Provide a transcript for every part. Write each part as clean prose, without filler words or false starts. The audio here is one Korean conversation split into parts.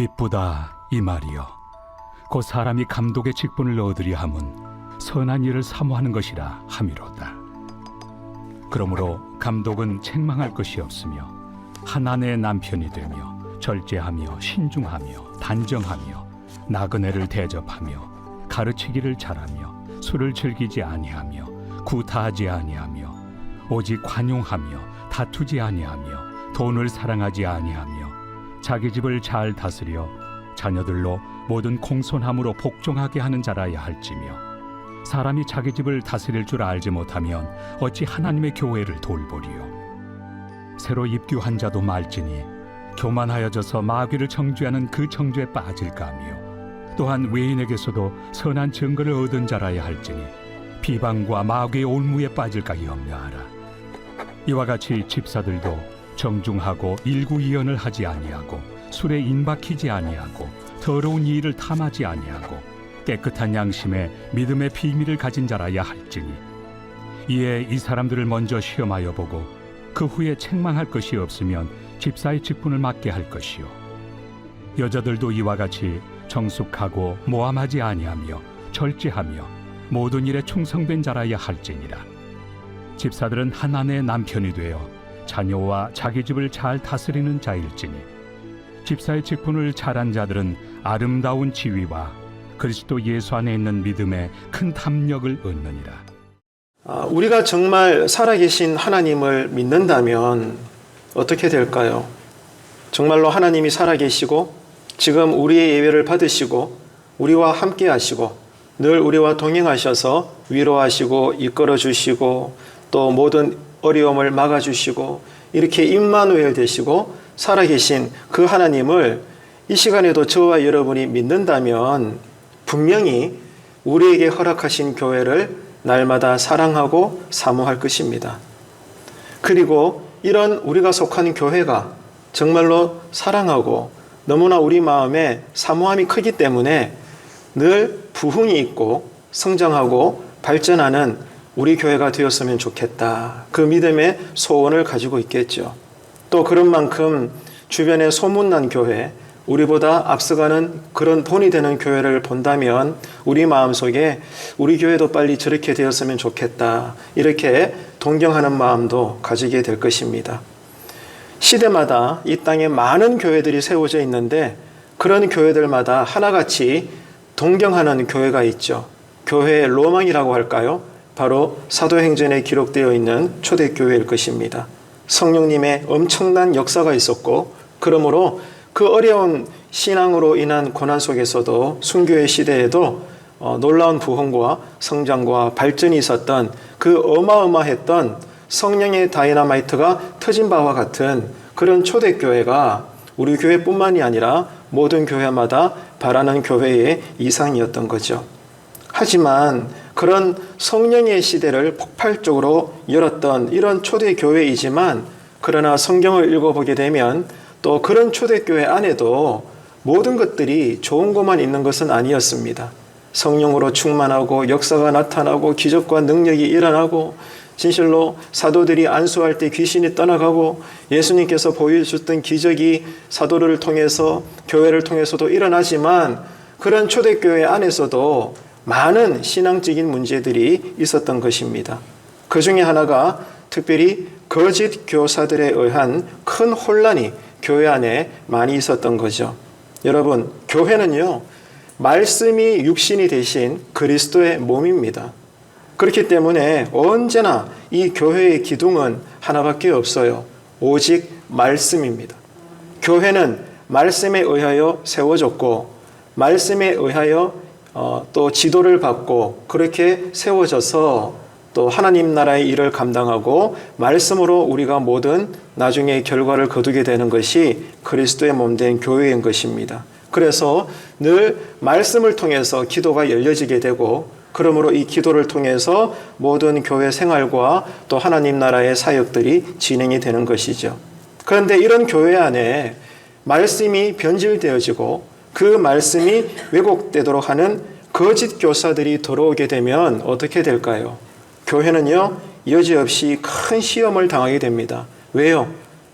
미쁘다 이 말이여. 곧 사람이 감독의 직분을 얻으려 함은 선한 일을 사모하는 것이라 함이로다. 그러므로 감독은 책망할 것이 없으며 한 아내의 남편이 되며 절제하며 신중하며 단정하며 나그네를 대접하며 가르치기를 잘하며 술을 즐기지 아니하며 구타하지 아니하며 오직 관용하며 다투지 아니하며 돈을 사랑하지 아니하며 자기 집을 잘 다스려 자녀들로 모든 공손함으로 복종하게 하는 자라야 할지며, 사람이 자기 집을 다스릴 줄 알지 못하면 어찌 하나님의 교회를 돌보리요. 새로 입교한 자도 말지니 교만하여져서 마귀를 정죄하는 그 정죄에 빠질까 하며, 또한 외인에게서도 선한 증거를 얻은 자라야 할지니 비방과 마귀의 올무에 빠질까 염려하라. 이와 같이 집사들도 정중하고 일구이연을 하지 아니하고 술에 인박히지 아니하고 더러운 일을 탐하지 아니하고 깨끗한 양심에 믿음의 비밀을 가진 자라야 할지니, 이에 이 사람들을 먼저 시험하여 보고 그 후에 책망할 것이 없으면 집사의 직분을 맡게 할 것이요. 여자들도 이와 같이 정숙하고 모함하지 아니하며 절제하며 모든 일에 충성된 자라야 할지니라. 집사들은 한 아내의 남편이 되어 자녀와 자기 집을 잘 다스리는 자일지니, 집사의 직분을 잘한 자들은 아름다운 지위와 그리스도 예수 안에 있는 믿음에 큰 탐욕을 얻느니라. 우리가 정말 살아계신 하나님을 믿는다면 어떻게 될까요? 정말로 하나님이 살아계시고 지금 우리의 예배를 받으시고 우리와 함께 하시고 늘 우리와 동행하셔서 위로하시고 이끌어 주시고 또 모든 어려움을 막아주시고 이렇게 임마누엘 되시고 살아계신 그 하나님을 이 시간에도 저와 여러분이 믿는다면 분명히 우리에게 허락하신 교회를 날마다 사랑하고 사모할 것입니다. 그리고 이런 우리가 속한 교회가 정말로 사랑하고 너무나 우리 마음에 사모함이 크기 때문에 늘 부흥이 있고 성장하고 발전하는 우리 교회가 되었으면 좋겠다. 그 믿음의 소원을 가지고 있겠죠. 또 그런 만큼 주변에 소문난 교회, 우리보다 앞서가는 그런 본이 되는 교회를 본다면 우리 마음속에 우리 교회도 빨리 저렇게 되었으면 좋겠다. 이렇게 동경하는 마음도 가지게 될 것입니다. 시대마다 이 땅에 많은 교회들이 세워져 있는데 그런 교회들마다 하나같이 동경하는 교회가 있죠. 교회의 로망이라고 할까요? 바로 사도행전에 기록되어 있는 초대교회일 것입니다. 성령님의 엄청난 역사가 있었고, 그러므로 그 어려운 신앙으로 인한 고난 속에서도 순교의 시대에도 놀라운 부흥과 성장과 발전이 있었던 그 어마어마했던 성령의 다이너마이트가 터진 바와 같은 그런 초대교회가 우리 교회뿐만이 아니라 모든 교회마다 바라는 교회의 이상이었던 거죠. 하지만 그런 성령의 시대를 폭발적으로 열었던 이런 초대교회이지만, 그러나 성경을 읽어보게 되면 또 그런 초대교회 안에도 모든 것들이 좋은 것만 있는 것은 아니었습니다. 성령으로 충만하고 역사가 나타나고 기적과 능력이 일어나고 진실로 사도들이 안수할 때 귀신이 떠나가고 예수님께서 보여주셨던 기적이 사도를 통해서 교회를 통해서도 일어나지만, 그런 초대교회 안에서도 많은 신앙적인 문제들이 있었던 것입니다. 그 중에 하나가 특별히 거짓 교사들에 의한 큰 혼란이 교회 안에 많이 있었던 거죠. 여러분, 교회는요, 말씀이 육신이 되신 그리스도의 몸입니다. 그렇기 때문에 언제나 이 교회의 기둥은 하나밖에 없어요. 오직 말씀입니다. 교회는 말씀에 의하여 세워졌고, 말씀에 의하여 또 지도를 받고 그렇게 세워져서 또 하나님 나라의 일을 감당하고 말씀으로 우리가 모든 나중에 결과를 거두게 되는 것이 그리스도의 몸된 교회인 것입니다. 그래서 늘 말씀을 통해서 기도가 열려지게 되고, 그러므로 이 기도를 통해서 모든 교회 생활과 또 하나님 나라의 사역들이 진행이 되는 것이죠. 그런데 이런 교회 안에 말씀이 변질되어지고 그 말씀이 왜곡되도록 하는 거짓 교사들이 들어오게 되면 어떻게 될까요? 교회는요, 여지없이 큰 시험을 당하게 됩니다. 왜요?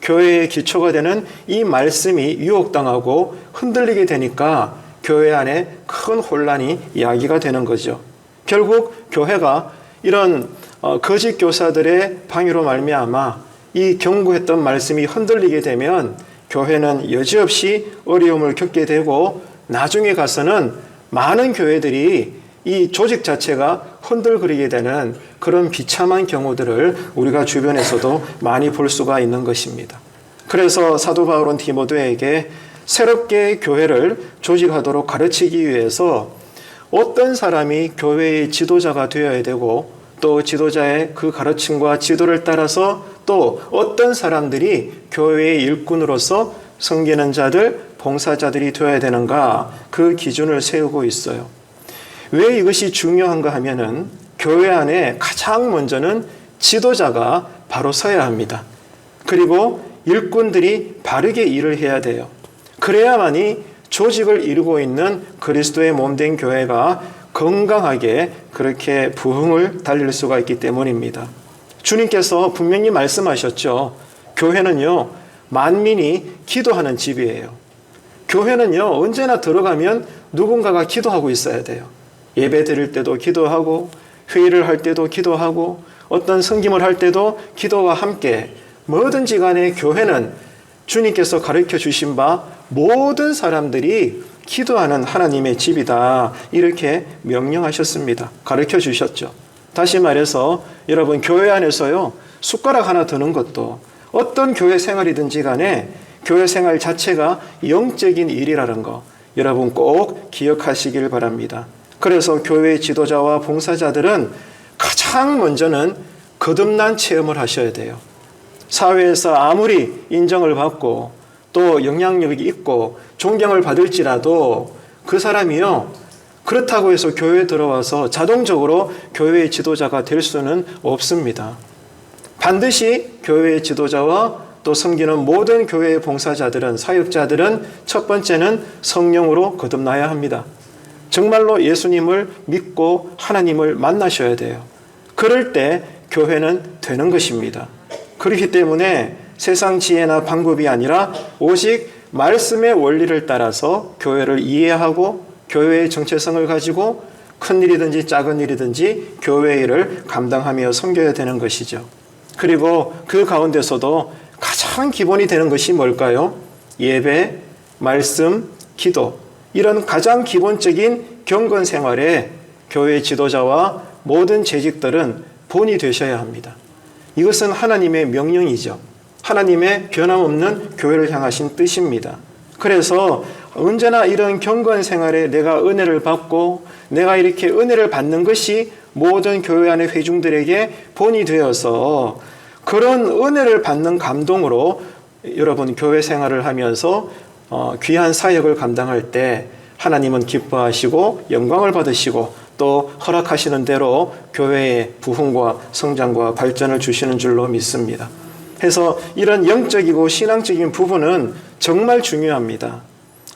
교회의 기초가 되는 이 말씀이 유혹당하고 흔들리게 되니까 교회 안에 큰 혼란이 야기가 되는 거죠. 결국 교회가 이런 거짓 교사들의 방해로 말미암아 이 경고했던 말씀이 흔들리게 되면 교회는 여지없이 어려움을 겪게 되고 나중에 가서는 많은 교회들이 이 조직 자체가 흔들거리게 되는 그런 비참한 경우들을 우리가 주변에서도 많이 볼 수가 있는 것입니다. 그래서 사도 바울은 디모데에게 새롭게 교회를 조직하도록 가르치기 위해서 어떤 사람이 교회의 지도자가 되어야 되고 또 지도자의 그 가르침과 지도를 따라서 또 어떤 사람들이 교회의 일꾼으로서 섬기는 자들, 봉사자들이 되어야 되는가 그 기준을 세우고 있어요. 왜 이것이 중요한가 하면은 교회 안에 가장 먼저는 지도자가 바로 서야 합니다. 그리고 일꾼들이 바르게 일을 해야 돼요. 그래야만이 조직을 이루고 있는 그리스도의 몸된 교회가 건강하게 그렇게 부흥을 달릴 수가 있기 때문입니다. 주님께서 분명히 말씀하셨죠. 교회는요, 만민이 기도하는 집이에요. 교회는요, 언제나 들어가면 누군가가 기도하고 있어야 돼요. 예배 드릴 때도 기도하고, 회의를 할 때도 기도하고, 어떤 섬김을 할 때도 기도와 함께 뭐든지 간에 교회는 주님께서 가르쳐 주신 바 모든 사람들이 기도하는 하나님의 집이다. 이렇게 명령하셨습니다. 가르쳐 주셨죠. 다시 말해서 여러분 교회 안에서요. 숟가락 하나 드는 것도 어떤 교회 생활이든지 간에 교회 생활 자체가 영적인 일이라는 거 여러분 꼭 기억하시길 바랍니다. 그래서 교회 지도자와 봉사자들은 가장 먼저는 거듭난 체험을 하셔야 돼요. 사회에서 아무리 인정을 받고 또 영향력이 있고 존경을 받을지라도 그 사람이요. 그렇다고 해서 교회에 들어와서 자동적으로 교회의 지도자가 될 수는 없습니다. 반드시 교회의 지도자와 또 섬기는 모든 교회의 봉사자들은 사역자들은 첫 번째는 성령으로 거듭나야 합니다. 정말로 예수님을 믿고 하나님을 만나셔야 돼요. 그럴 때 교회는 되는 것입니다. 그렇기 때문에 세상 지혜나 방법이 아니라 오직 말씀의 원리를 따라서 교회를 이해하고 교회의 정체성을 가지고 큰 일이든지 작은 일이든지 교회의 일을 감당하며 섬겨야 되는 것이죠. 그리고 그 가운데서도 가장 기본이 되는 것이 뭘까요? 예배, 말씀, 기도 이런 가장 기본적인 경건 생활에 교회 지도자와 모든 재직들은 본이 되셔야 합니다. 이것은 하나님의 명령이죠. 하나님의 변함없는 교회를 향하신 뜻입니다. 그래서 언제나 이런 경건 생활에 내가 은혜를 받고 내가 이렇게 은혜를 받는 것이 모든 교회 안의 회중들에게 본이 되어서 그런 은혜를 받는 감동으로 여러분 교회 생활을 하면서 귀한 사역을 감당할 때 하나님은 기뻐하시고 영광을 받으시고 또 허락하시는 대로 교회의 부흥과 성장과 발전을 주시는 줄로 믿습니다. 해서 이런 영적이고 신앙적인 부분은 정말 중요합니다.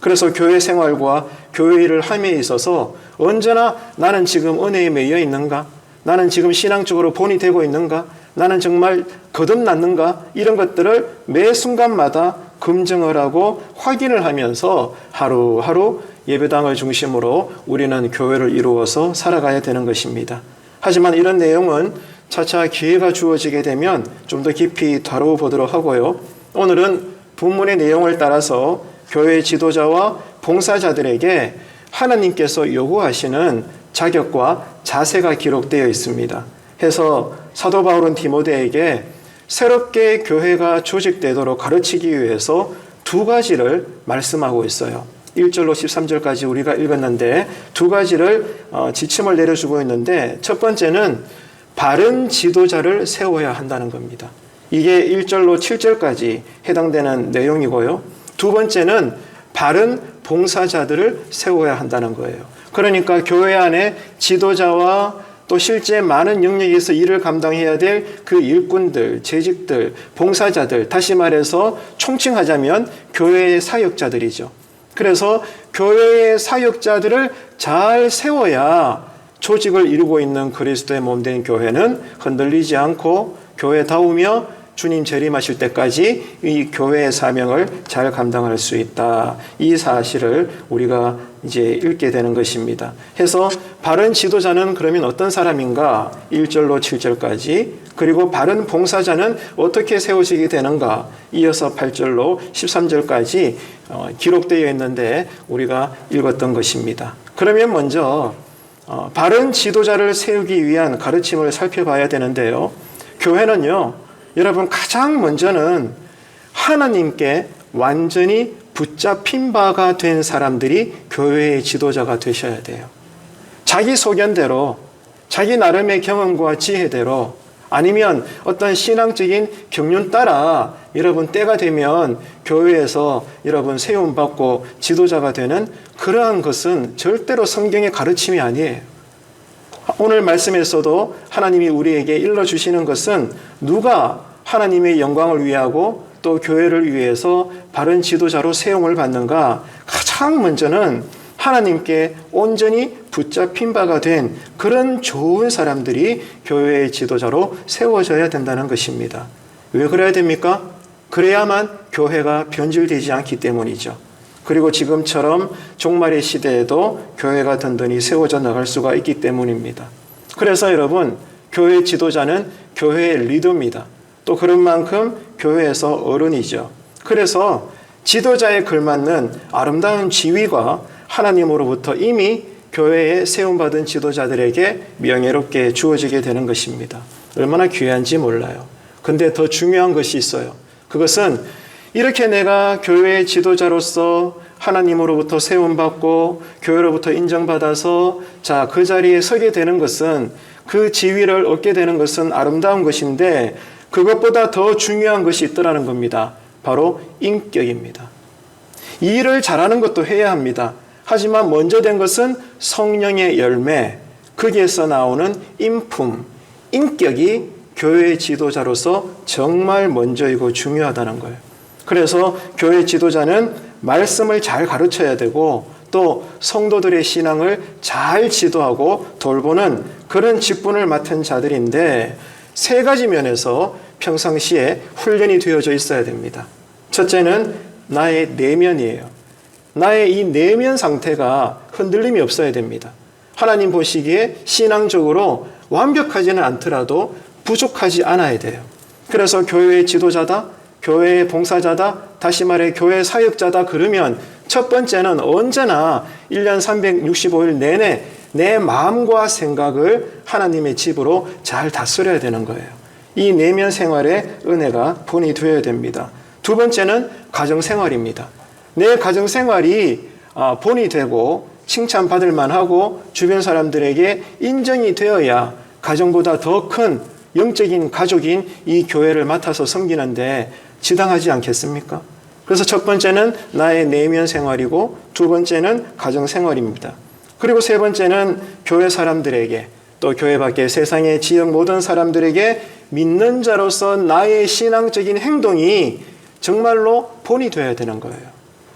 그래서 교회 생활과 교회 일을 함에 있어서 언제나 나는 지금 은혜에 매여 있는가? 나는 지금 신앙적으로 본이 되고 있는가? 나는 정말 거듭났는가? 이런 것들을 매 순간마다 검증을 하고 확인을 하면서 하루하루 예배당을 중심으로 우리는 교회를 이루어서 살아가야 되는 것입니다. 하지만 이런 내용은 차차 기회가 주어지게 되면 좀 더 깊이 다뤄보도록 하고요. 오늘은 본문의 내용을 따라서 교회 지도자와 봉사자들에게 하나님께서 요구하시는 자격과 자세가 기록되어 있습니다. 해서 사도 바울은 디모데에게 새롭게 교회가 조직되도록 가르치기 위해서 두 가지를 말씀하고 있어요. 1절로 13절까지 우리가 읽었는데 두 가지를 지침을 내려주고 있는데 첫 번째는 바른 지도자를 세워야 한다는 겁니다. 이게 1절로 7절까지 해당되는 내용이고요. 두 번째는 바른 봉사자들을 세워야 한다는 거예요. 그러니까 교회 안에 지도자와 또 실제 많은 영역에서 일을 감당해야 될 그 일꾼들, 재직들, 봉사자들, 다시 말해서 총칭하자면 교회의 사역자들이죠. 그래서 교회의 사역자들을 잘 세워야 조직을 이루고 있는 그리스도의 몸된 교회는 흔들리지 않고 교회다우며 주님 재림하실 때까지 이 교회의 사명을 잘 감당할 수 있다. 이 사실을 우리가 이제 읽게 되는 것입니다. 해서 바른 지도자는 그러면 어떤 사람인가? 1절로 7절까지. 그리고 바른 봉사자는 어떻게 세워지게 되는가? 이어서 8절로 13절까지 기록되어 있는데 우리가 읽었던 것입니다. 그러면 먼저 바른 지도자를 세우기 위한 가르침을 살펴봐야 되는데요. 교회는요, 여러분 가장 먼저는 하나님께 완전히 붙잡힌 바가 된 사람들이 교회의 지도자가 되셔야 돼요. 자기 소견대로, 자기 나름의 경험과 지혜대로, 아니면 어떤 신앙적인 경륜 따라 여러분 때가 되면 교회에서 여러분 세움받고 지도자가 되는 그러한 것은 절대로 성경의 가르침이 아니에요. 오늘 말씀에서도 하나님이 우리에게 일러주시는 것은 누가 하나님의 영광을 위하고 또 교회를 위해서 바른 지도자로 세움을 받는가? 가장 먼저는 하나님께 온전히 붙잡힌 바가 된 그런 좋은 사람들이 교회의 지도자로 세워져야 된다는 것입니다. 왜 그래야 됩니까? 그래야만 교회가 변질되지 않기 때문이죠. 그리고 지금처럼 종말의 시대에도 교회가 든든히 세워져 나갈 수가 있기 때문입니다. 그래서 여러분, 교회 지도자는 교회의 리더입니다. 또 그런 만큼 교회에서 어른이죠. 그래서 지도자에 걸맞는 아름다운 지위가 하나님으로부터 이미 교회에 세움받은 지도자들에게 명예롭게 주어지게 되는 것입니다. 얼마나 귀한지 몰라요. 근데 더 중요한 것이 있어요. 그것은 이렇게 내가 교회의 지도자로서 하나님으로부터 세움받고 교회로부터 인정받아서 그 자리에 서게 되는 것은, 그 지위를 얻게 되는 것은 아름다운 것인데 그것보다 더 중요한 것이 있더라는 겁니다. 바로 인격입니다. 이 일을 잘하는 것도 해야 합니다. 하지만 먼저 된 것은 성령의 열매, 거기에서 나오는 인품, 인격이 교회의 지도자로서 정말 먼저이고 중요하다는 거예요. 그래서 교회 지도자는 말씀을 잘 가르쳐야 되고 또 성도들의 신앙을 잘 지도하고 돌보는 그런 직분을 맡은 자들인데, 세 가지 면에서 평상시에 훈련이 되어져 있어야 됩니다. 첫째는 나의 내면이에요. 나의 이 내면 상태가 흔들림이 없어야 됩니다. 하나님 보시기에 신앙적으로 완벽하지는 않더라도 부족하지 않아야 돼요. 그래서 교회의 지도자다, 교회의 봉사자다, 다시 말해 교회 사역자다 그러면 첫 번째는 언제나 1년 365일 내내 내 마음과 생각을 하나님의 집으로 잘 다스려야 되는 거예요. 이 내면 생활의 은혜가 본이 되어야 됩니다. 두 번째는 가정생활입니다. 내 가정생활이 본이 되고 칭찬받을 만하고 주변 사람들에게 인정이 되어야 가정보다 더 큰 영적인 가족인 이 교회를 맡아서 섬기는데 지당하지 않겠습니까? 그래서 첫 번째는 나의 내면 생활이고 두 번째는 가정생활입니다. 그리고 세 번째는 교회 사람들에게 또 교회 밖의 세상의 지역 모든 사람들에게 믿는 자로서 나의 신앙적인 행동이 정말로 본이 되어야 되는 거예요.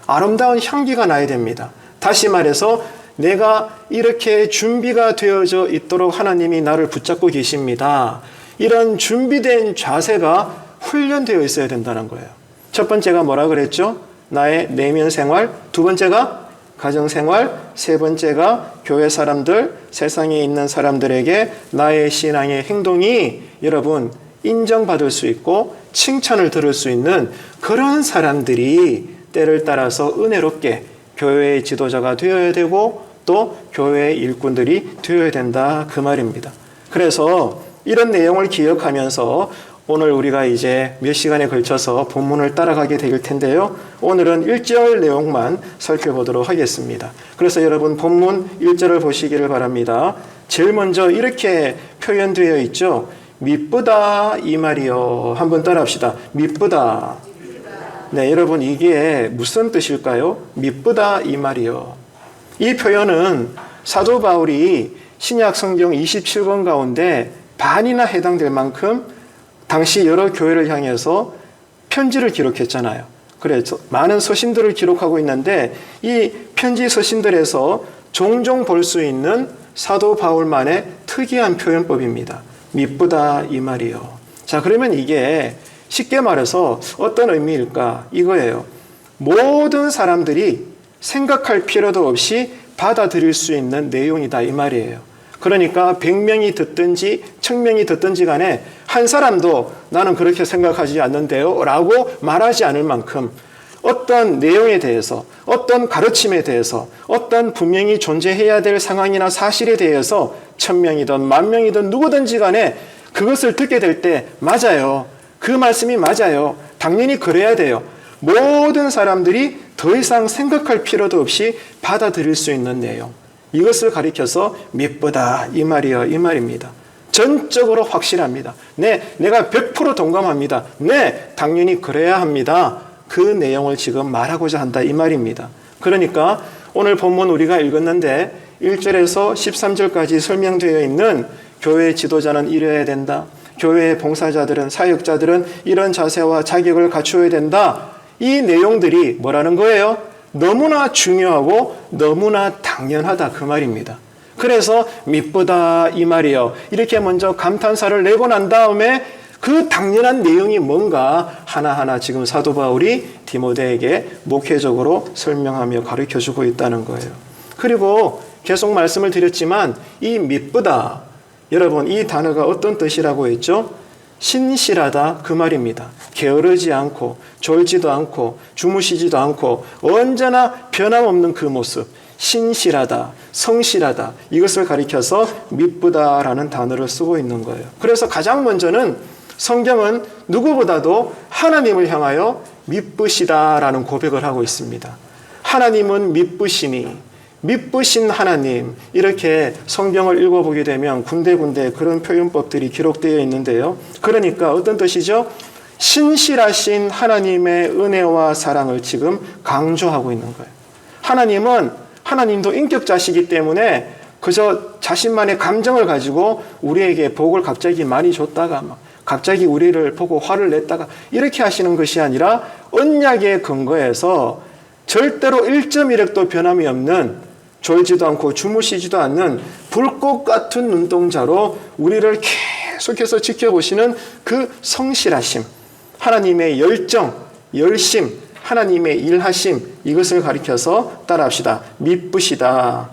아름다운 향기가 나야 됩니다. 다시 말해서 내가 이렇게 준비가 되어져 있도록 하나님이 나를 붙잡고 계십니다. 이런 준비된 자세가 훈련되어 있어야 된다는 거예요. 첫 번째가 뭐라 그랬죠? 나의 내면 생활. 두 번째가 가정생활. 세 번째가 교회 사람들, 세상에 있는 사람들에게 나의 신앙의 행동이 여러분 인정받을 수 있고 칭찬을 들을 수 있는 그런 사람들이 때를 따라서 은혜롭게 교회의 지도자가 되어야 되고 또 교회의 일꾼들이 되어야 된다 그 말입니다. 그래서 이런 내용을 기억하면서 오늘 우리가 이제 몇 시간에 걸쳐서 본문을 따라가게 될 텐데요. 오늘은 1절 내용만 살펴보도록 하겠습니다. 그래서 여러분 본문 1절을 보시기를 바랍니다. 제일 먼저 이렇게 표현되어 있죠. 미쁘다 이 말이요. 한번 따라합시다. 미쁘다. 네, 여러분 이게 무슨 뜻일까요? 미쁘다 이 말이요. 이 표현은 사도 바울이 신약 성경 27권 가운데 반이나 해당될 만큼 당시 여러 교회를 향해서 편지를 기록했잖아요. 그래서 많은 서신들을 기록하고 있는데 이 편지 서신들에서 종종 볼 수 있는 사도 바울만의 특이한 표현법입니다. 미쁘다 이 말이요. 자, 그러면 이게 쉽게 말해서 어떤 의미일까? 이거예요. 모든 사람들이 생각할 필요도 없이 받아들일 수 있는 내용이다 이 말이에요. 그러니까 100명이 듣든지 1000명이 듣든지 간에 한 사람도 나는 그렇게 생각하지 않는데요 라고 말하지 않을 만큼 어떤 내용에 대해서, 어떤 가르침에 대해서, 어떤 분명히 존재해야 될 상황이나 사실에 대해서 1000명이든 10,000명이든 누구든지 간에 그것을 듣게 될 때 맞아요. 그 말씀이 맞아요. 당연히 그래야 돼요. 모든 사람들이 더 이상 생각할 필요도 없이 받아들일 수 있는 내용. 이것을 가리켜서 미쁘다 이 말이요 이 말입니다. 전적으로 확실합니다. 네, 내가 100% 동감합니다. 네, 당연히 그래야 합니다. 그 내용을 지금 말하고자 한다 이 말입니다. 그러니까 오늘 본문 우리가 읽었는데 1절에서 13절까지 설명되어 있는 교회 지도자는 이래야 된다. 교회의 봉사자들은, 사역자들은 이런 자세와 자격을 갖추어야 된다. 이 내용들이 뭐라는 거예요? 너무나 중요하고 너무나 당연하다 그 말입니다. 그래서 미쁘다 이 말이요. 이렇게 먼저 감탄사를 내고 난 다음에 그 당연한 내용이 뭔가 하나하나 지금 사도 바울이 디모데에게 목회적으로 설명하며 가르쳐주고 있다는 거예요. 그리고 계속 말씀을 드렸지만 이 미쁘다, 여러분 이 단어가 어떤 뜻이라고 했죠? 신실하다 그 말입니다. 게으르지 않고 졸지도 않고 주무시지도 않고 언제나 변함없는 그 모습, 신실하다, 성실하다, 이것을 가리켜서 미쁘다라는 단어를 쓰고 있는 거예요. 그래서 가장 먼저는 성경은 누구보다도 하나님을 향하여 미쁘시다라는 고백을 하고 있습니다. 하나님은 미쁘시니, 미쁘신 하나님, 이렇게 성경을 읽어보게 되면 군데군데 그런 표현법들이 기록되어 있는데요. 그러니까 어떤 뜻이죠? 신실하신 하나님의 은혜와 사랑을 지금 강조하고 있는 거예요. 하나님도 인격자시기 때문에 그저 자신만의 감정을 가지고 우리에게 복을 갑자기 많이 줬다가 갑자기 우리를 보고 화를 냈다가 이렇게 하시는 것이 아니라 언약의 근거에서 절대로 1.1획도 변함이 없는, 졸지도 않고 주무시지도 않는 불꽃 같은 눈동자로 우리를 계속해서 지켜보시는 그 성실하심, 하나님의 열정, 열심, 하나님의 일하심, 이것을 가리켜서 따라합시다. 미쁘시다.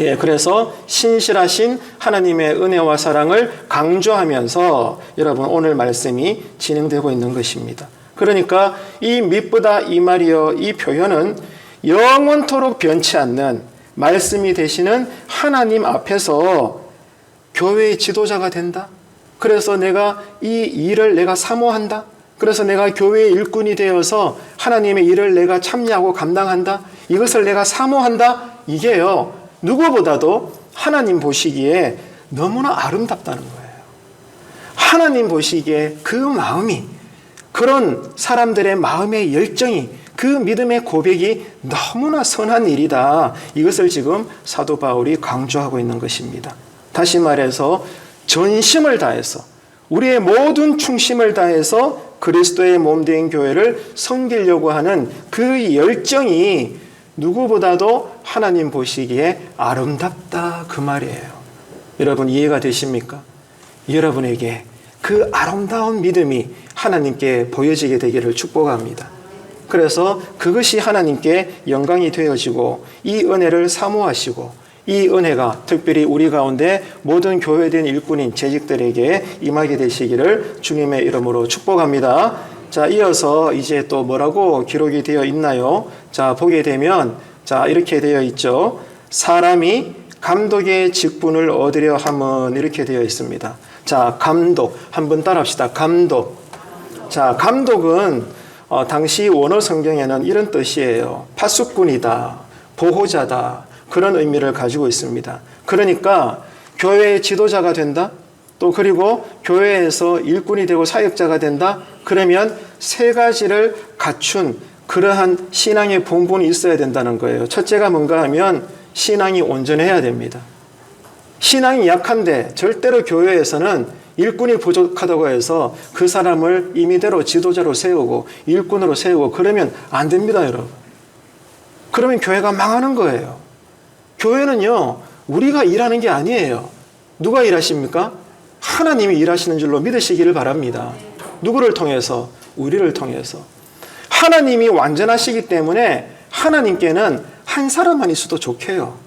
예, 그래서 신실하신 하나님의 은혜와 사랑을 강조하면서 여러분 오늘 말씀이 진행되고 있는 것입니다. 그러니까 이 미쁘다 이 말이요, 이 표현은 영원토록 변치 않는 말씀이 되시는 하나님 앞에서 교회의 지도자가 된다. 그래서 내가 이 일을 내가 사모한다. 그래서 내가 교회의 일꾼이 되어서 하나님의 일을 내가 참여하고 감당한다. 이것을 내가 사모한다. 이게요, 누구보다도 하나님 보시기에 너무나 아름답다는 거예요. 하나님 보시기에 그 마음이, 그런 사람들의 마음의 열정이, 그 믿음의 고백이 너무나 선한 일이다. 이것을 지금 사도 바울이 강조하고 있는 것입니다. 다시 말해서 전심을 다해서, 우리의 모든 충심을 다해서 그리스도의 몸된 교회를 섬기려고 하는 그 열정이 누구보다도 하나님 보시기에 아름답다 그 말이에요. 여러분 이해가 되십니까? 여러분에게 그 아름다운 믿음이 하나님께 보여지게 되기를 축복합니다. 그래서 그것이 하나님께 영광이 되어지고 이 은혜를 사모하시고 이 은혜가 특별히 우리 가운데 모든 교회된 일꾼인 재직들에게 임하게 되시기를 주님의 이름으로 축복합니다. 자, 이어서 이제 또 뭐라고 기록이 되어 있나요? 자, 보게 되면 자, 이렇게 되어 있죠. 사람이 감독의 직분을 얻으려 함은 이렇게 되어 있습니다. 자, 감독 한번 따라합시다. 감독. 자, 감독은 당시 원어 성경에는 이런 뜻이에요. 파수꾼이다, 보호자다, 그런 의미를 가지고 있습니다. 그러니까 교회의 지도자가 된다, 또 그리고 교회에서 일꾼이 되고 사역자가 된다, 그러면 세 가지를 갖춘 그러한 신앙의 본분이 있어야 된다는 거예요. 첫째가 뭔가 하면 신앙이 온전해야 됩니다. 신앙이 약한데 절대로 교회에서는 일꾼이 부족하다고 해서 그 사람을 임의대로 지도자로 세우고 일꾼으로 세우고 그러면 안 됩니다, 여러분. 그러면 교회가 망하는 거예요. 교회는요, 우리가 일하는 게 아니에요. 누가 일하십니까? 하나님이 일하시는 줄로 믿으시기를 바랍니다. 누구를 통해서? 우리를 통해서. 하나님이 완전하시기 때문에 하나님께는 한 사람만 있어도 좋게요.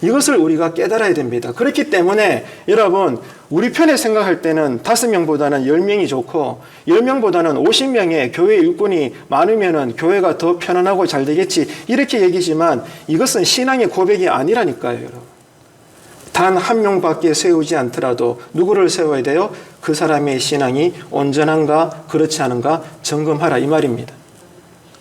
이것을 우리가 깨달아야 됩니다. 그렇기 때문에 여러분, 우리 편에 생각할 때는 5명보다는 10명이 좋고 10명보다는 50명의 교회 일꾼이 많으면 교회가 더 편안하고 잘 되겠지, 이렇게 얘기지만 이것은 신앙의 고백이 아니라니까요. 여러분, 단 한 명밖에 세우지 않더라도 누구를 세워야 돼요? 그 사람의 신앙이 온전한가 그렇지 않은가 점검하라, 이 말입니다.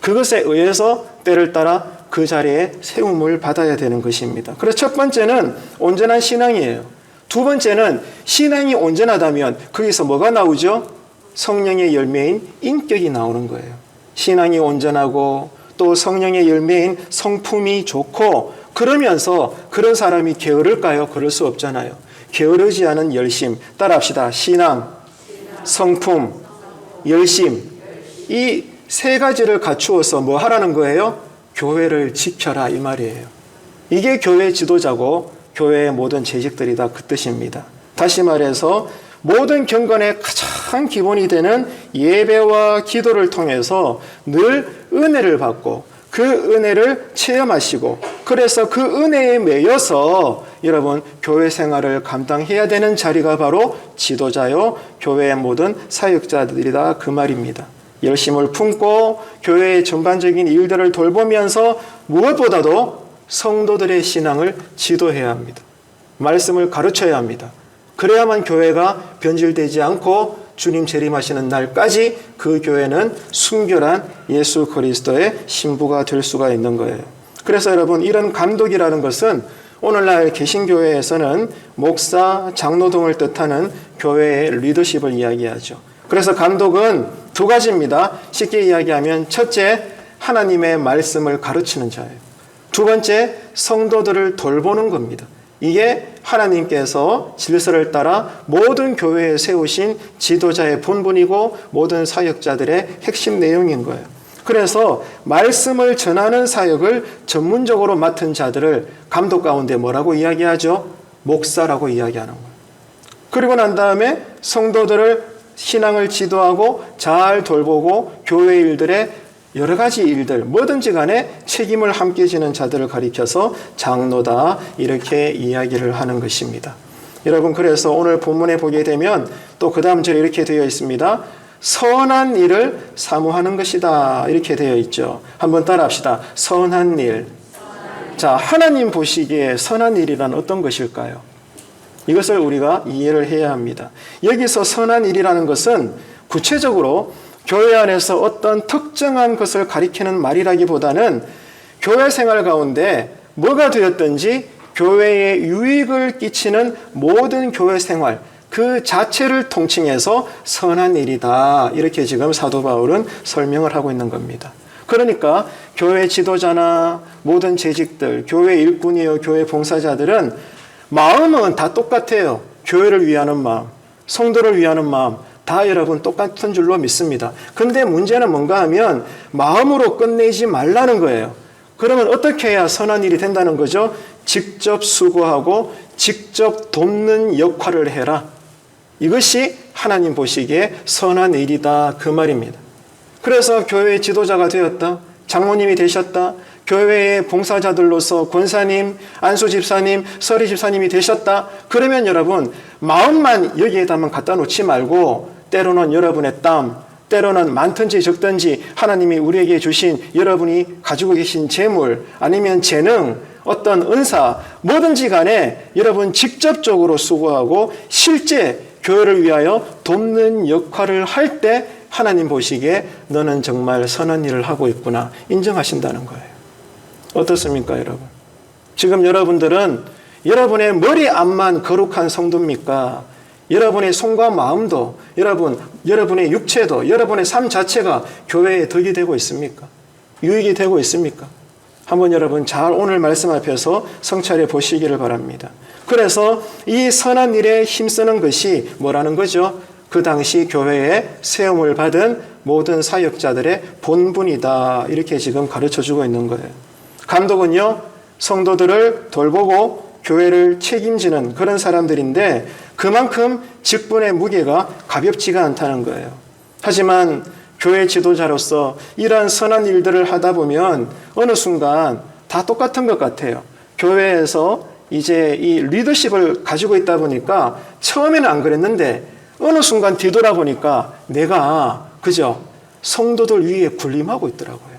그것에 의해서 때를 따라 그 자리에 세움을 받아야 되는 것입니다. 그래서 첫 번째는 온전한 신앙이에요. 두 번째는 신앙이 온전하다면 거기서 뭐가 나오죠? 성령의 열매인 인격이 나오는 거예요. 신앙이 온전하고 또 성령의 열매인 성품이 좋고 그러면서 그런 사람이 게으를까요? 그럴 수 없잖아요. 게으르지 않은 열심, 따라합시다. 신앙, 성품, 열심, 이 세 가지를 갖추어서 뭐 하라는 거예요? 교회를 지켜라, 이 말이에요. 이게 교회 지도자고 교회의 모든 재직들이다, 그 뜻입니다. 다시 말해서 모든 경건의 가장 기본이 되는 예배와 기도를 통해서 늘 은혜를 받고 그 은혜를 체험하시고, 그래서 그 은혜에 매여서 여러분 교회 생활을 감당해야 되는 자리가 바로 지도자요 교회의 모든 사역자들이다, 그 말입니다. 열심을 품고 교회의 전반적인 일들을 돌보면서 무엇보다도 성도들의 신앙을 지도해야 합니다. 말씀을 가르쳐야 합니다. 그래야만 교회가 변질되지 않고 주님 재림하시는 날까지 그 교회는 순결한 예수 그리스도의 신부가 될 수가 있는 거예요. 그래서 여러분, 이런 감독이라는 것은 오늘날 개신교회에서는 목사, 장로 등을 뜻하는 교회의 리더십을 이야기하죠. 그래서 감독은 두 가지입니다. 쉽게 이야기하면 첫째, 하나님의 말씀을 가르치는 자예요. 두 번째, 성도들을 돌보는 겁니다. 이게 하나님께서 질서를 따라 모든 교회에 세우신 지도자의 본분이고 모든 사역자들의 핵심 내용인 거예요. 그래서 말씀을 전하는 사역을 전문적으로 맡은 자들을 감독 가운데 뭐라고 이야기하죠? 목사라고 이야기하는 거예요. 그리고 난 다음에 성도들을 신앙을 지도하고 잘 돌보고 교회 일들의 여러 가지 일들, 뭐든지 간에 책임을 함께 지는 자들을 가리켜서 장로다, 이렇게 이야기를 하는 것입니다. 여러분, 그래서 오늘 본문에 보게 되면 또 그 다음 절에 이렇게 되어 있습니다. 선한 일을 사모하는 것이다, 이렇게 되어 있죠. 한번 따라합시다. 선한 일. 자, 하나님 보시기에 선한 일이란 어떤 것일까요? 이것을 우리가 이해를 해야 합니다. 여기서 선한 일이라는 것은 구체적으로 교회 안에서 어떤 특정한 것을 가리키는 말이라기보다는 교회 생활 가운데 뭐가 되었든지 교회에 유익을 끼치는 모든 교회 생활 그 자체를 통칭해서 선한 일이다, 이렇게 지금 사도 바울은 설명을 하고 있는 겁니다. 그러니까 교회 지도자나 모든 재직들, 교회 일꾼이요 교회 봉사자들은 마음은 다 똑같아요. 교회를 위하는 마음, 성도를 위하는 마음, 다 여러분 똑같은 줄로 믿습니다. 그런데 문제는 뭔가 하면 마음으로 끝내지 말라는 거예요. 그러면 어떻게 해야 선한 일이 된다는 거죠? 직접 수고하고 직접 돕는 역할을 해라. 이것이 하나님 보시기에 선한 일이다, 그 말입니다. 그래서 교회의 지도자가 되었다, 장로님이 되셨다, 교회의 봉사자들로서 권사님, 안수 집사님, 서리 집사님이 되셨다. 그러면 여러분 마음만 여기에다만 갖다 놓지 말고 때로는 여러분의 땀, 때로는 많든지 적든지 하나님이 우리에게 주신 여러분이 가지고 계신 재물 아니면 재능, 어떤 은사, 뭐든지 간에 여러분 직접적으로 수고하고 실제 교회를 위하여 돕는 역할을 할 때 하나님 보시기에 너는 정말 선한 일을 하고 있구나 인정하신다는 거예요. 어떻습니까, 여러분? 지금 여러분들은 여러분의 머리 앞만 거룩한 성도입니까? 여러분의 손과 마음도, 여러분의 육체도, 여러분의 삶 자체가 교회에 덕이 되고 있습니까? 유익이 되고 있습니까? 한번 여러분 잘 오늘 말씀 앞에서 성찰해 보시기를 바랍니다. 그래서 이 선한 일에 힘쓰는 것이 뭐라는 거죠? 그 당시 교회에 세움을 받은 모든 사역자들의 본분이다, 이렇게 지금 가르쳐주고 있는 거예요. 감독은요, 성도들을 돌보고 교회를 책임지는 그런 사람들인데 그만큼 직분의 무게가 가볍지가 않다는 거예요. 하지만 교회 지도자로서 이러한 선한 일들을 하다 보면 어느 순간 다 똑같은 것 같아요. 교회에서 이제 이 리더십을 가지고 있다 보니까 처음에는 안 그랬는데 어느 순간 뒤돌아보니까 내가 그죠? 성도들 위에 군림하고 있더라고요.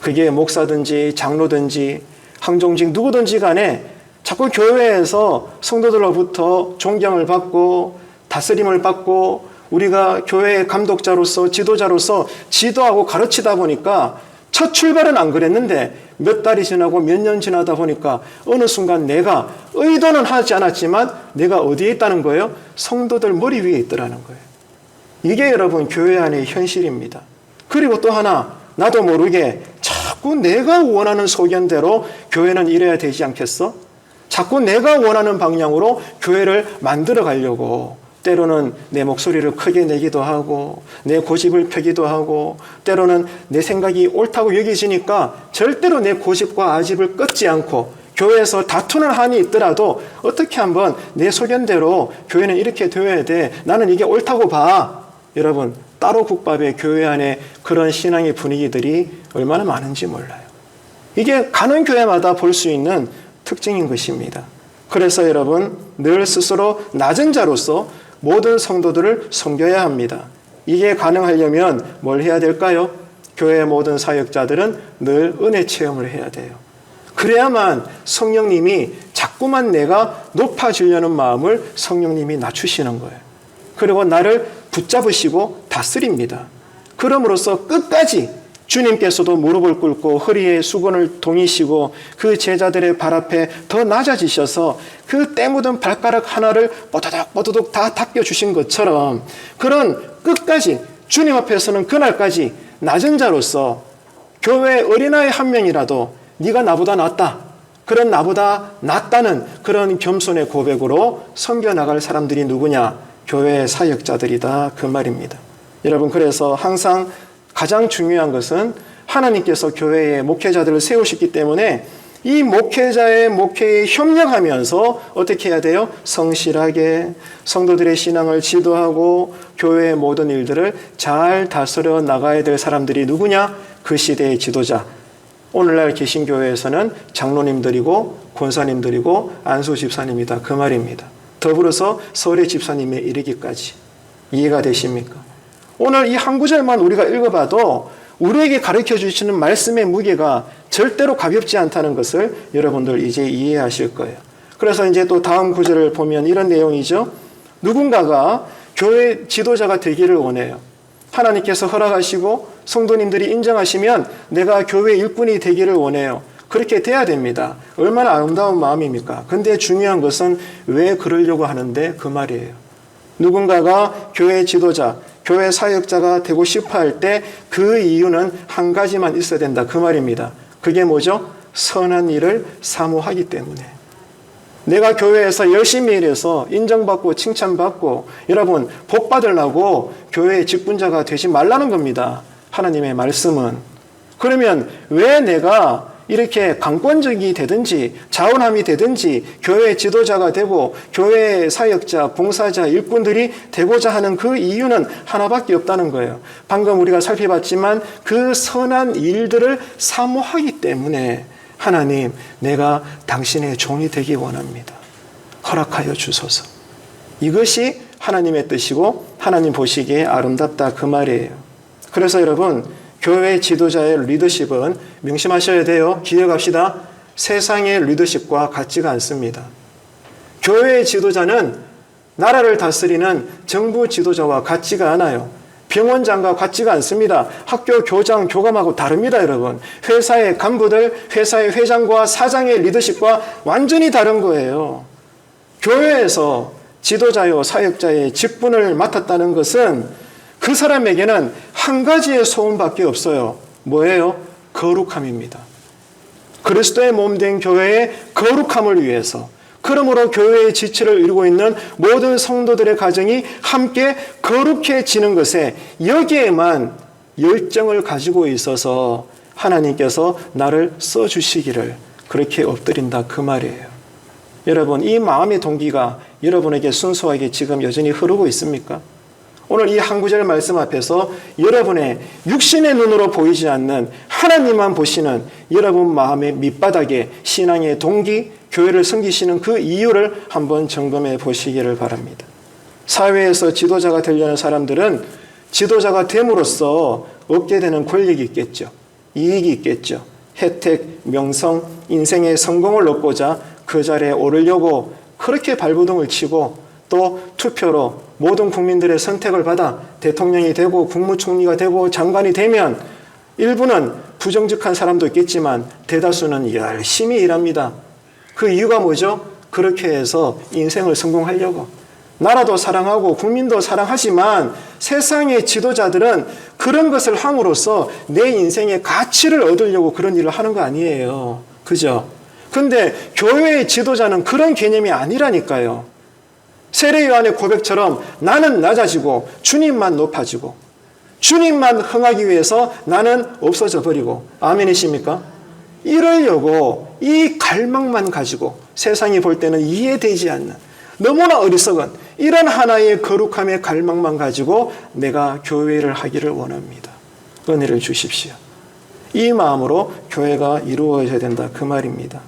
그게 목사든지 장로든지 항종직 누구든지 간에 자꾸 교회에서 성도들로부터 존경을 받고 다스림을 받고 우리가 교회의 감독자로서 지도자로서 지도하고 가르치다 보니까 첫 출발은 안 그랬는데 몇 달이 지나고 몇 년 지나다 보니까 어느 순간 내가 의도는 하지 않았지만 내가 어디에 있다는 거예요? 성도들 머리 위에 있더라는 거예요. 이게 여러분 교회 안의 현실입니다. 그리고 또 하나 나도 모르게 자꾸 내가 원하는 소견대로 교회는 이래야 되지 않겠어? 자꾸 내가 원하는 방향으로 교회를 만들어 가려고 때로는 내 목소리를 크게 내기도 하고 내 고집을 펴기도 하고 때로는 내 생각이 옳다고 여겨지니까 절대로 내 고집과 아집을 꺾지 않고 교회에서 다투는 한이 있더라도 어떻게 한번 내 소견대로 교회는 이렇게 되어야 돼. 나는 이게 옳다고 봐. 여러분 따로 국밥의 교회 안에 그런 신앙의 분위기들이 얼마나 많은지 몰라요. 이게 가는 교회마다 볼 수 있는 특징인 것입니다. 그래서 여러분 늘 스스로 낮은 자로서 모든 성도들을 섬겨야 합니다. 이게 가능하려면 뭘 해야 될까요? 교회의 모든 사역자들은 늘 은혜 체험을 해야 돼요. 그래야만 성령님이 자꾸만 내가 높아지려는 마음을 성령님이 낮추시는 거예요. 그리고 나를 붙잡으시고 다스립니다. 그럼으로써 끝까지 주님께서도 무릎을 꿇고 허리에 수건을 동이시고 그 제자들의 발 앞에 더 낮아지셔서 그 때 묻은 발가락 하나를 뽀드득 다 닦여주신 것처럼 그런 끝까지 주님 앞에서는 그날까지 낮은 자로서 교회 어린아이 한 명이라도 네가 나보다 낫다. 그런 나보다 낫다는 그런 겸손의 고백으로 섬겨나갈 사람들이 누구냐? 교회 사역자들이다. 그 말입니다. 여러분 그래서 항상 가장 중요한 것은 하나님께서 교회에 목회자들을 세우셨기 때문에 이 목회자의 목회에 협력하면서 어떻게 해야 돼요? 성실하게 성도들의 신앙을 지도하고 교회의 모든 일들을 잘 다스려 나가야 될 사람들이 누구냐? 그 시대의 지도자. 오늘날 개신교회에서는 장로님들이고 권사님들이고 안수 집사님이다. 그 말입니다. 더불어서 설의 집사님에 이르기까지. 이해가 되십니까? 오늘 이 한 구절만 우리가 읽어봐도 우리에게 가르쳐 주시는 말씀의 무게가 절대로 가볍지 않다는 것을 여러분들 이제 이해하실 거예요. 그래서 이제 또 다음 구절을 보면 이런 내용이죠. 누군가가 교회 지도자가 되기를 원해요. 하나님께서 허락하시고 성도님들이 인정하시면 내가 교회 일꾼이 되기를 원해요. 그렇게 돼야 됩니다. 얼마나 아름다운 마음입니까? 근데 중요한 것은 왜 그러려고 하는데 그 말이에요. 누군가가 교회 지도자, 교회 사역자가 되고 싶어 할 때 그 이유는 한 가지만 있어야 된다. 그 말입니다. 그게 뭐죠? 선한 일을 사모하기 때문에. 내가 교회에서 열심히 일해서 인정받고 칭찬받고 여러분 복 받으려고 교회의 직분자가 되지 말라는 겁니다. 하나님의 말씀은. 그러면 왜 내가 이렇게 강권적이 되든지 자원함이 되든지 교회 지도자가 되고 교회 사역자, 봉사자, 일꾼들이 되고자 하는 그 이유는 하나밖에 없다는 거예요. 방금 우리가 살펴봤지만 그 선한 일들을 사모하기 때문에 하나님, 내가 당신의 종이 되기 원합니다. 허락하여 주소서. 이것이 하나님의 뜻이고 하나님 보시기에 아름답다 그 말이에요. 그래서 여러분 교회 지도자의 리더십은 명심하셔야 돼요. 기억합시다. 세상의 리더십과 같지가 않습니다. 교회의 지도자는 나라를 다스리는 정부 지도자와 같지가 않아요. 병원장과 같지가 않습니다. 학교 교장, 교감하고 다릅니다, 여러분. 회사의 간부들, 회사의 회장과 사장의 리더십과 완전히 다른 거예요. 교회에서 지도자요, 사역자의 직분을 맡았다는 것은 그 사람에게는 한 가지의 소원밖에 없어요. 뭐예요? 거룩함입니다. 그리스도의 몸된 교회의 거룩함을 위해서 그러므로 교회의 지체를 이루고 있는 모든 성도들의 가정이 함께 거룩해지는 것에 여기에만 열정을 가지고 있어서 하나님께서 나를 써주시기를 그렇게 엎드린다 그 말이에요. 여러분 이 마음의 동기가 여러분에게 순수하게 지금 여전히 흐르고 있습니까? 오늘 이 한 구절 말씀 앞에서 여러분의 육신의 눈으로 보이지 않는 하나님만 보시는 여러분 마음의 밑바닥에 신앙의 동기, 교회를 섬기시는 그 이유를 한번 점검해 보시기를 바랍니다. 사회에서 지도자가 되려는 사람들은 지도자가 됨으로써 얻게 되는 권력이 있겠죠. 이익이 있겠죠. 혜택, 명성, 인생의 성공을 얻고자 그 자리에 오르려고 그렇게 발버둥을 치고 또 투표로 모든 국민들의 선택을 받아 대통령이 되고 국무총리가 되고 장관이 되면 일부는 부정직한 사람도 있겠지만 대다수는 열심히 일합니다. 그 이유가 뭐죠? 그렇게 해서 인생을 성공하려고. 나라도 사랑하고 국민도 사랑하지만 세상의 지도자들은 그런 것을 함으로써 내 인생의 가치를 얻으려고 그런 일을 하는 거 아니에요. 그죠? 근데 교회의 지도자는 그런 개념이 아니라니까요. 세례 요한의 고백처럼 나는 낮아지고 주님만 높아지고 주님만 흥하기 위해서 나는 없어져 버리고. 아멘이십니까? 이러려고 이 갈망만 가지고 세상이 볼 때는 이해되지 않는 너무나 어리석은 이런 하나의 거룩함의 갈망만 가지고 내가 교회를 하기를 원합니다. 은혜를 주십시오. 이 마음으로 교회가 이루어져야 된다 그 말입니다.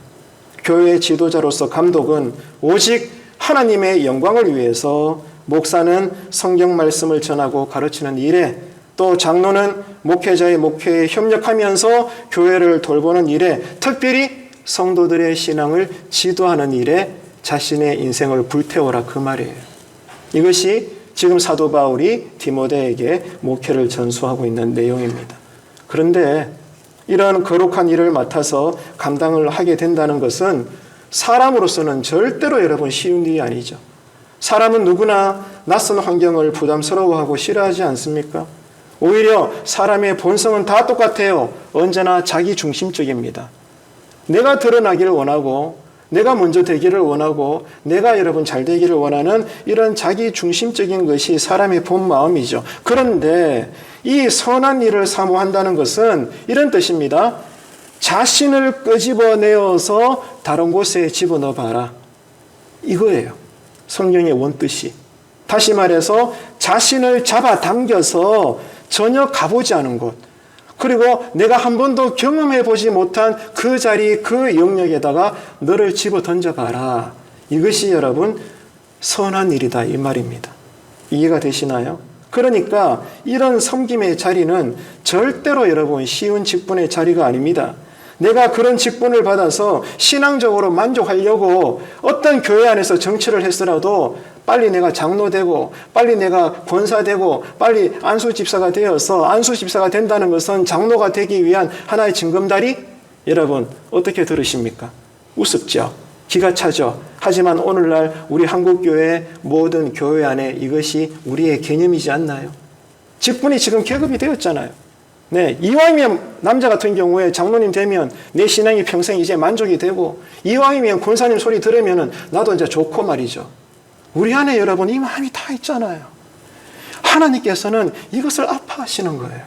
교회의 지도자로서 감독은 오직 하나님의 영광을 위해서, 목사는 성경 말씀을 전하고 가르치는 일에, 또 장로는 목회자의 목회에 협력하면서 교회를 돌보는 일에, 특별히 성도들의 신앙을 지도하는 일에 자신의 인생을 불태워라 그 말이에요. 이것이 지금 사도 바울이 디모데에게 목회를 전수하고 있는 내용입니다. 그런데 이런 거룩한 일을 맡아서 감당을 하게 된다는 것은 사람으로서는 절대로 여러분 쉬운 일이 아니죠. 사람은 누구나 낯선 환경을 부담스러워하고 싫어하지 않습니까? 오히려 사람의 본성은 다 똑같아요. 언제나 자기 중심적입니다. 내가 드러나기를 원하고 내가 먼저 되기를 원하고 내가 여러분 잘 되기를 원하는 이런 자기 중심적인 것이 사람의 본 마음이죠. 그런데 이 선한 일을 사모한다는 것은 이런 뜻입니다. 자신을 끄집어내어서 다른 곳에 집어넣어 봐라. 이거예요. 성경의 원뜻이. 다시 말해서 자신을 잡아당겨서 전혀 가보지 않은 곳, 그리고 내가 한 번도 경험해보지 못한 그 자리, 그 영역에다가 너를 집어 던져봐라. 이것이 여러분 선한 일이다 이 말입니다. 이해가 되시나요? 그러니까 이런 섬김의 자리는 절대로 여러분 쉬운 직분의 자리가 아닙니다. 내가 그런 직분을 받아서 신앙적으로 만족하려고 어떤 교회 안에서 정치를 했더라도 빨리 내가 장로되고 빨리 내가 권사되고 빨리 안수집사가 되어서 안수집사가 된다는 것은 장로가 되기 위한 하나의 징검다리? 여러분 어떻게 들으십니까? 우습죠? 기가 차죠? 하지만 오늘날 우리 한국교회 모든 교회 안에 이것이 우리의 개념이지 않나요? 직분이 지금 계급이 되었잖아요. 네, 이왕이면 남자 같은 경우에 장로님 되면 내 신앙이 평생 이제 만족이 되고 이왕이면 권사님 소리 들으면 나도 이제 좋고 말이죠. 우리 안에 여러분 이 마음이 다 있잖아요. 하나님께서는 이것을 아파하시는 거예요.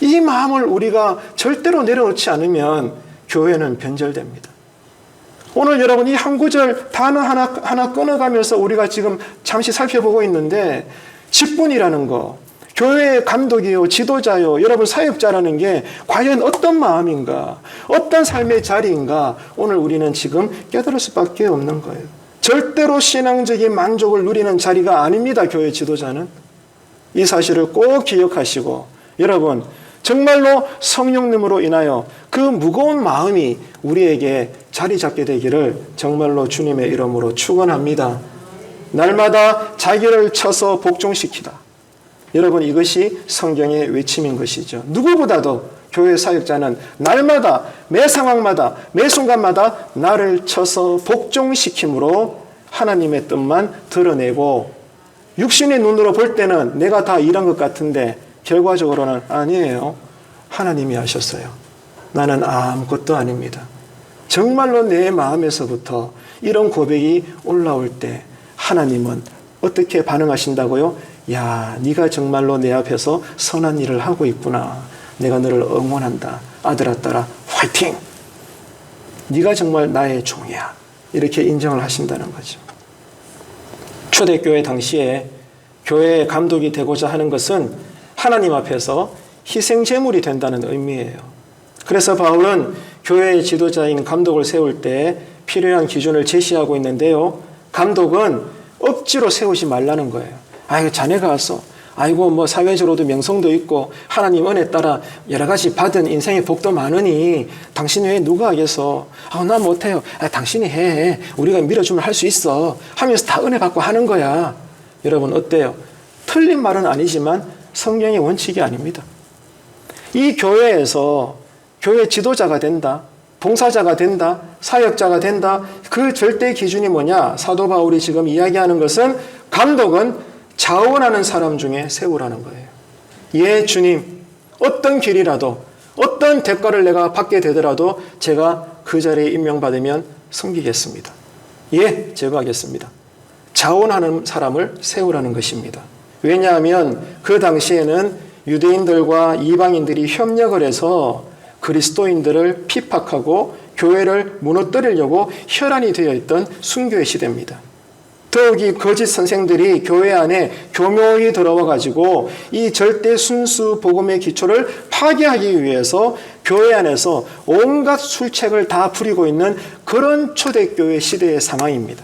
이 마음을 우리가 절대로 내려놓지 않으면 교회는 변절됩니다. 오늘 여러분 이 한 구절 단어 하나 끊어가면서 우리가 지금 잠시 살펴보고 있는데 직분이라는 거, 교회의 감독이요, 지도자요, 여러분 사역자라는 게 과연 어떤 마음인가, 어떤 삶의 자리인가 오늘 우리는 지금 깨달을 수밖에 없는 거예요. 절대로 신앙적인 만족을 누리는 자리가 아닙니다. 교회 지도자는. 이 사실을 꼭 기억하시고 여러분 정말로 성령님으로 인하여 그 무거운 마음이 우리에게 자리 잡게 되기를 정말로 주님의 이름으로 축원합니다. 날마다 자기를 쳐서 복종시키다. 여러분 이것이 성경의 외침인 것이죠. 누구보다도 교회 사역자는 날마다 매 상황마다 매 순간마다 나를 쳐서 복종시킴으로 하나님의 뜻만 드러내고 육신의 눈으로 볼 때는 내가 다 일한 것 같은데 결과적으로는 아니에요. 하나님이 하셨어요. 나는 아무것도 아닙니다. 정말로 내 마음에서부터 이런 고백이 올라올 때 하나님은 어떻게 반응하신다고요? 야, 네가 정말로 내 앞에서 선한 일을 하고 있구나. 내가 너를 응원한다. 아들아 딸아 화이팅! 네가 정말 나의 종이야. 이렇게 인정을 하신다는 거죠. 초대교회 당시에 교회의 감독이 되고자 하는 것은 하나님 앞에서 희생 제물이 된다는 의미예요. 그래서 바울은 교회의 지도자인 감독을 세울 때 필요한 기준을 제시하고 있는데요. 감독은 억지로 세우지 말라는 거예요. 아이고, 자네가 와서 아이고 뭐 사회적으로도 명성도 있고 하나님 은혜 따라 여러 가지 받은 인생의 복도 많으니 당신 외에 누가 하겠어? 나 못해요. 당신이 해. 우리가 밀어주면 할 수 있어. 하면서 다 은혜 받고 하는 거야. 여러분 어때요? 틀린 말은 아니지만 성경의 원칙이 아닙니다. 이 교회에서 교회 지도자가 된다, 봉사자가 된다, 사역자가 된다. 그 절대 기준이 뭐냐? 사도 바울이 지금 이야기하는 것은 감독은 자원하는 사람 중에 세우라는 거예요. 예, 주님, 어떤 길이라도 어떤 대가를 내가 받게 되더라도 제가 그 자리에 임명받으면 섬기겠습니다. 예, 제거하겠습니다. 자원하는 사람을 세우라는 것입니다. 왜냐하면 그 당시에는 유대인들과 이방인들이 협력을 해서 그리스도인들을 핍박하고 교회를 무너뜨리려고 혈안이 되어 있던 순교의 시대입니다. 더욱이 거짓 선생들이 교회 안에 교묘히 들어와 가지고 이 절대 순수 복음의 기초를 파괴하기 위해서 교회 안에서 온갖 술책을 다 부리고 있는 그런 초대교회 시대의 상황입니다.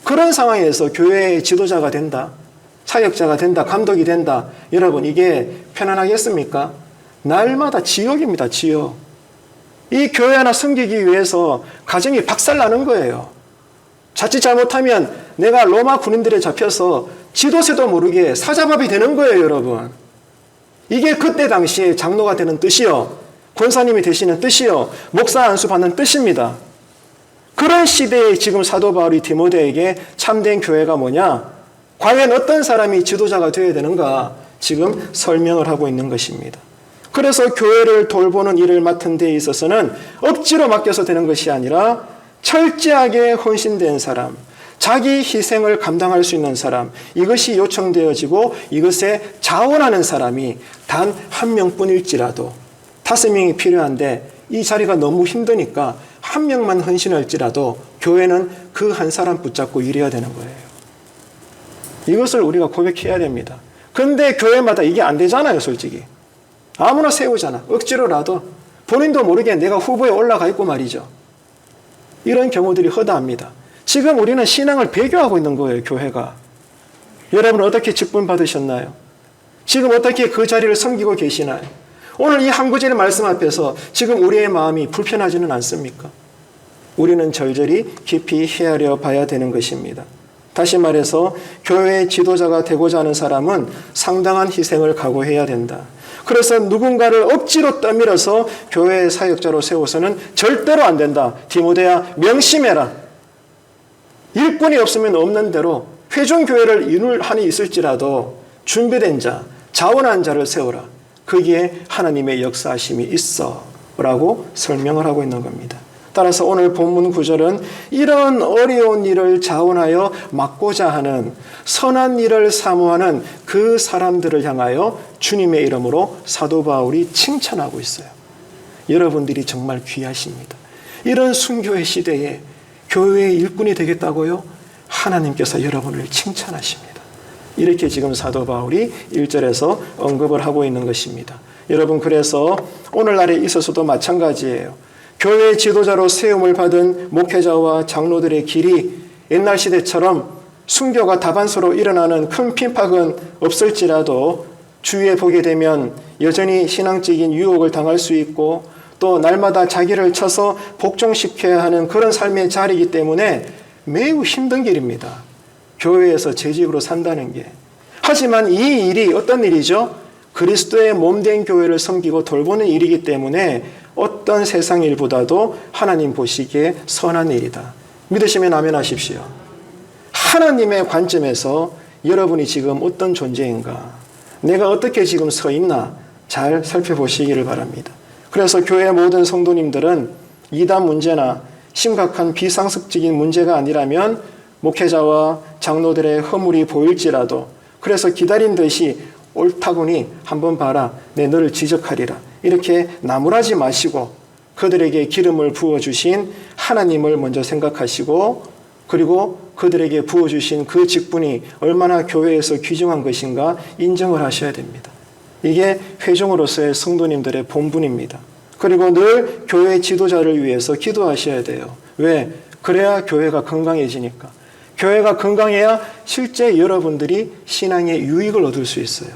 그런 상황에서 교회의 지도자가 된다, 사역자가 된다, 감독이 된다. 여러분 이게 편안하겠습니까? 날마다 지옥입니다. 지옥. 이 교회 하나 섬기기 위해서 가정이 박살나는 거예요. 자칫 잘못하면 내가 로마 군인들에 잡혀서 지도새도 모르게 사자밥이 되는 거예요. 여러분. 이게 그때 당시에 장로가 되는 뜻이요, 권사님이 되시는 뜻이요, 목사 안수 받는 뜻입니다. 그런 시대에 지금 사도 바울이 디모데에게 참된 교회가 뭐냐, 과연 어떤 사람이 지도자가 되어야 되는가 지금 설명을 하고 있는 것입니다. 그래서 교회를 돌보는 일을 맡은 데 있어서는 억지로 맡겨서 되는 것이 아니라 철저하게 헌신된 사람, 자기 희생을 감당할 수 있는 사람, 이것이 요청되어지고 이것에 자원하는 사람이 단 한 명뿐일지라도 5명이 필요한데 이 자리가 너무 힘드니까 한 명만 헌신할지라도 교회는 그 한 사람 붙잡고 일해야 되는 거예요. 이것을 우리가 고백해야 됩니다. 근데 교회마다 이게 안 되잖아요, 솔직히. 아무나 세우잖아. 억지로라도 본인도 모르게 내가 후보에 올라가 있고 말이죠. 이런 경우들이 허다합니다. 지금 우리는 신앙을 배교하고 있는 거예요, 교회가. 여러분은 어떻게 직분 받으셨나요? 지금 어떻게 그 자리를 섬기고 계시나요? 오늘 이 한 구절의 말씀 앞에서 지금 우리의 마음이 불편하지는 않습니까? 우리는 절절히 깊이 헤아려 봐야 되는 것입니다. 다시 말해서 교회의 지도자가 되고자 하는 사람은 상당한 희생을 각오해야 된다. 그래서 누군가를 억지로 떠밀어서 교회의 사역자로 세워서는 절대로 안 된다. 디모데야, 명심해라. 일꾼이 없으면 없는 대로 회중교회를 이룰 한이 있을지라도 준비된 자, 자원한 자를 세워라. 거기에 하나님의 역사하심이 있어 라고 설명을 하고 있는 겁니다. 따라서 오늘 본문 구절은 이런 어려운 일을 자원하여 맡고자 하는, 선한 일을 사모하는 그 사람들을 향하여 주님의 이름으로 사도 바울이 칭찬하고 있어요. 여러분들이 정말 귀하십니다. 이런 순교의 시대에 교회의 일꾼이 되겠다고요? 하나님께서 여러분을 칭찬하십니다. 이렇게 지금 사도 바울이 1절에서 언급을 하고 있는 것입니다. 여러분, 그래서 오늘날에 있어서도 마찬가지예요. 교회 지도자로 세움을 받은 목회자와 장로들의 길이 옛날 시대처럼 순교가 다반수로 일어나는 큰 핍박은 없을지라도 주위에 보게 되면 여전히 신앙적인 유혹을 당할 수 있고 또 날마다 자기를 쳐서 복종시켜야 하는 그런 삶의 자리이기 때문에 매우 힘든 길입니다. 교회에서 재직으로 산다는 게. 하지만 이 일이 어떤 일이죠? 그리스도의 몸된 교회를 섬기고 돌보는 일이기 때문에 어떤 세상 일보다도 하나님 보시기에 선한 일이다. 믿으시면 아멘 하십시오. 하나님의 관점에서 여러분이 지금 어떤 존재인가, 내가 어떻게 지금 서 있나 잘 살펴보시기를 바랍니다. 그래서 교회 모든 성도님들은 이단 문제나 심각한 비상식적인 문제가 아니라면 목회자와 장로들의 허물이 보일지라도 그래서 기다린 듯이 옳다구니 한번 봐라, 내 너를 지적하리라, 이렇게 나무라지 마시고 그들에게 기름을 부어주신 하나님을 먼저 생각하시고 그리고 그들에게 부어주신 그 직분이 얼마나 교회에서 귀중한 것인가 인정을 하셔야 됩니다. 이게 회중으로서의 성도님들의 본분입니다. 그리고 늘 교회 지도자를 위해서 기도하셔야 돼요. 왜? 그래야 교회가 건강해지니까. 교회가 건강해야 실제 여러분들이 신앙의 유익을 얻을 수 있어요.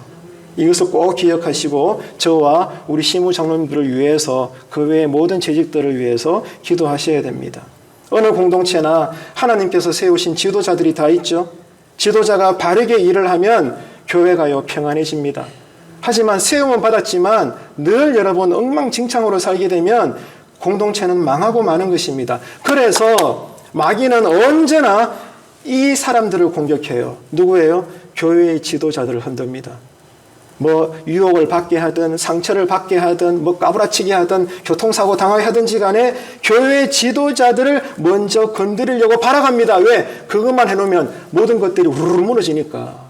이것을 꼭 기억하시고 저와 우리 시무 장로님들을 위해서 그 외의 모든 재직들을 위해서 기도하셔야 됩니다. 어느 공동체나 하나님께서 세우신 지도자들이 다 있죠. 지도자가 바르게 일을 하면 교회가요 평안해집니다. 하지만 세움은 받았지만 늘 여러분 엉망진창으로 살게 되면 공동체는 망하고 마는 것입니다. 그래서 마귀는 언제나 이 사람들을 공격해요. 누구예요? 교회의 지도자들을 흔듭니다. 뭐 유혹을 받게 하든 상처를 받게 하든 뭐 까부라치게 하든 교통사고 당하게 하든지 간에 교회 지도자들을 먼저 건드리려고 발악합니다. 왜? 그것만 해놓으면 모든 것들이 우르르 무너지니까.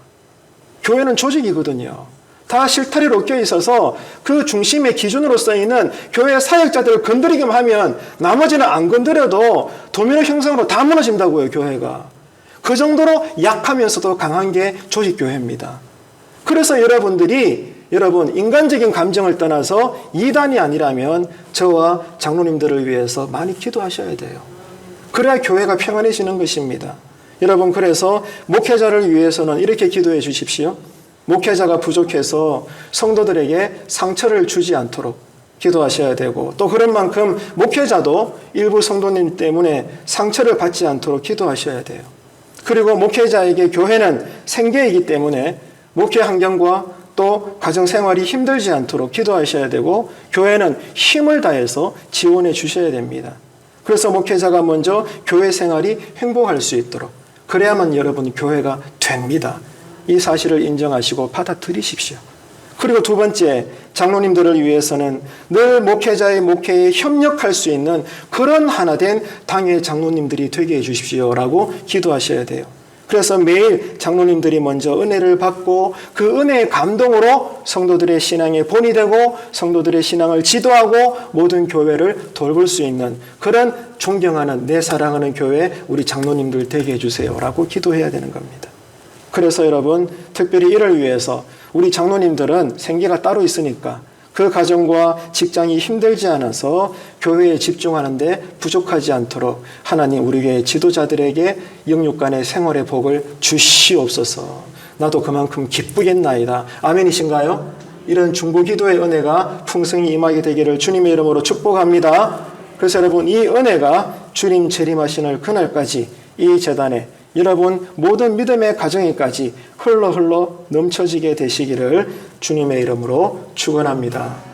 교회는 조직이거든요. 다 실타래로 껴 있어서 그 중심의 기준으로 쓰이는 교회 사역자들을 건드리기만 하면 나머지는 안 건드려도 도미노 형성으로 다 무너진다고요. 교회가. 그 정도로 약하면서도 강한 게 조직교회입니다. 그래서 여러분 인간적인 감정을 떠나서 이단이 아니라면 저와 장로님들을 위해서 많이 기도하셔야 돼요. 그래야 교회가 평안해지는 것입니다. 여러분 그래서 목회자를 위해서는 이렇게 기도해 주십시오. 목회자가 부족해서 성도들에게 상처를 주지 않도록 기도하셔야 되고 또 그런 만큼 목회자도 일부 성도님 때문에 상처를 받지 않도록 기도하셔야 돼요. 그리고 목회자에게 교회는 생계이기 때문에 목회 환경과 또 가정생활이 힘들지 않도록 기도하셔야 되고 교회는 힘을 다해서 지원해 주셔야 됩니다. 그래서 목회자가 먼저 교회 생활이 행복할 수 있도록 그래야만 여러분 교회가 됩니다. 이 사실을 인정하시고 받아들이십시오. 그리고 두 번째, 장로님들을 위해서는 늘 목회자의 목회에 협력할 수 있는 그런 하나 된 당의 장로님들이 되게 해주십시오라고 기도하셔야 돼요. 그래서 매일 장로님들이 먼저 은혜를 받고 그 은혜의 감동으로 성도들의 신앙의 본이 되고 성도들의 신앙을 지도하고 모든 교회를 돌볼 수 있는 그런 존경하는 내 사랑하는 교회 우리 장로님들 되게 해주세요라고 기도해야 되는 겁니다. 그래서 여러분 특별히 이를 위해서 우리 장로님들은 생계가 따로 있으니까 그 가정과 직장이 힘들지 않아서 교회에 집중하는데 부족하지 않도록 하나님 우리 교회 지도자들에게 영육간의 생활의 복을 주시옵소서. 나도 그만큼 기쁘겠나이다. 아멘이신가요? 이런 중보기도의 은혜가 풍성히 임하게 되기를 주님의 이름으로 축복합니다. 그래서 여러분 이 은혜가 주님 재림하시는 그날까지 이 제단에 여러분 모든 믿음의 가정에까지 흘러 넘쳐지게 되시기를 주님의 이름으로 축원합니다.